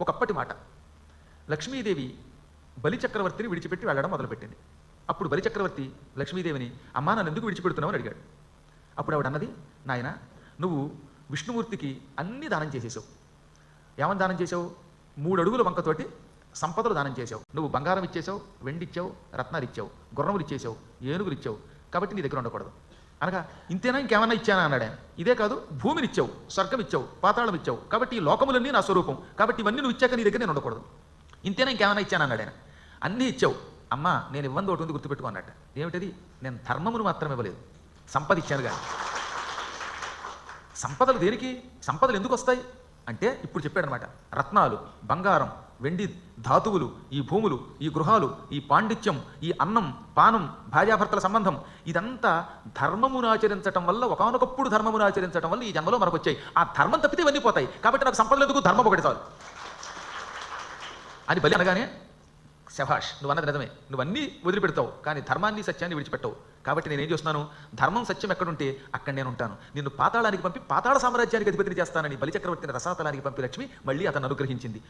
ఒకప్పటి మాట. లక్ష్మీదేవి బలిచక్రవర్తిని విడిచిపెట్టి వెళ్ళడం మొదలుపెట్టింది. అప్పుడు బలిచక్రవర్తి లక్ష్మీదేవిని, అమ్మా నన్ను ఎందుకు విడిచిపెడుతున్నావు అని అడిగాడు. అప్పుడు ఆవిడ అన్నది, నాయన నువ్వు విష్ణుమూర్తికి అన్ని దానం చేసేసావు. ఏమని దానం చేసావు? 3 అడుగుల వంకతోటి సంపదలు దానం చేసావు. నువ్వు బంగారం ఇచ్చేసావు, వెండి ఇచ్చావు, రత్నాలు ఇచ్చావు, గుర్రములు ఇచ్చేసావు, ఏనుగులు ఇచ్చావు, కాబట్టి నీ దగ్గర ఉండకూడదు అనగా ఇంతేనా ఇంకేమన్నా ఇచ్చానా అన్నాడు ఆయన. ఇదే కాదు, భూమిని ఇచ్చావు, స్వర్గం ఇచ్చావు, పాతాళం ఇచ్చావు, కాబట్టి ఈ లోకములన్నీ నా స్వరూపం, కాబట్టి ఇవన్నీ నువ్వు ఇచ్చాక నీ దగ్గర నేను ఉండకూడదు. ఇంతేనా ఇంకేమన్నా ఇచ్చానా అన్నాడు ఆయన. అన్నీ ఇచ్చావు. అమ్మా నేను ఇవ్వంది ఒకటి ఉంది గుర్తుపెట్టుకో అన్నట్టు. ఏమిటది? నేను ధర్మమును మాత్రం ఇవ్వలేదు, సంపద ఇచ్చాను కానీ. సంపదలు దేనికి? సంపదలు ఎందుకు వస్తాయి అంటే ఇప్పుడు చెప్పాడనమాట. రత్నాలు, బంగారం, వెండి, ధాతువులు, ఈ భూములు, ఈ గృహాలు, ఈ పాండిత్యం, ఈ అన్నం, పానం, భార్యాభర్తల సంబంధం, ఇదంతా ధర్మమును ఆచరించటం వల్ల, ఒకానొకప్పుడు ధర్మమును ఆచరించడం వల్ల ఈ జన్మలో మనకు వచ్చాయి. ఆ ధర్మం తప్పితే ఇవన్నీ పోతాయి. కాబట్టి నాకు సంపదలు ఎందుకు? ధర్మం ఒకటి చాలు అని బలి అనగానే, శభాష్ నువ్వు అన్నది నిజమే, నువ్వన్నీ వదిలిపెడతావు కానీ ధర్మాన్ని సత్యాన్ని విడిచిపెట్టవు. కాబట్టి నేనేం చేస్తున్నాను, ధర్మం సత్యం ఎక్కడుంటే అక్కడ నేను ఉంటాను. నిన్ను పాతాళానికి పంపి పాతాళ సామ్రాజ్యానికి అధిపతిని చేస్తానని బలిచక్రవర్తిని రసాతలానికి పంపి లక్ష్మి మళ్ళీ అతను అనుగ్రహించింది.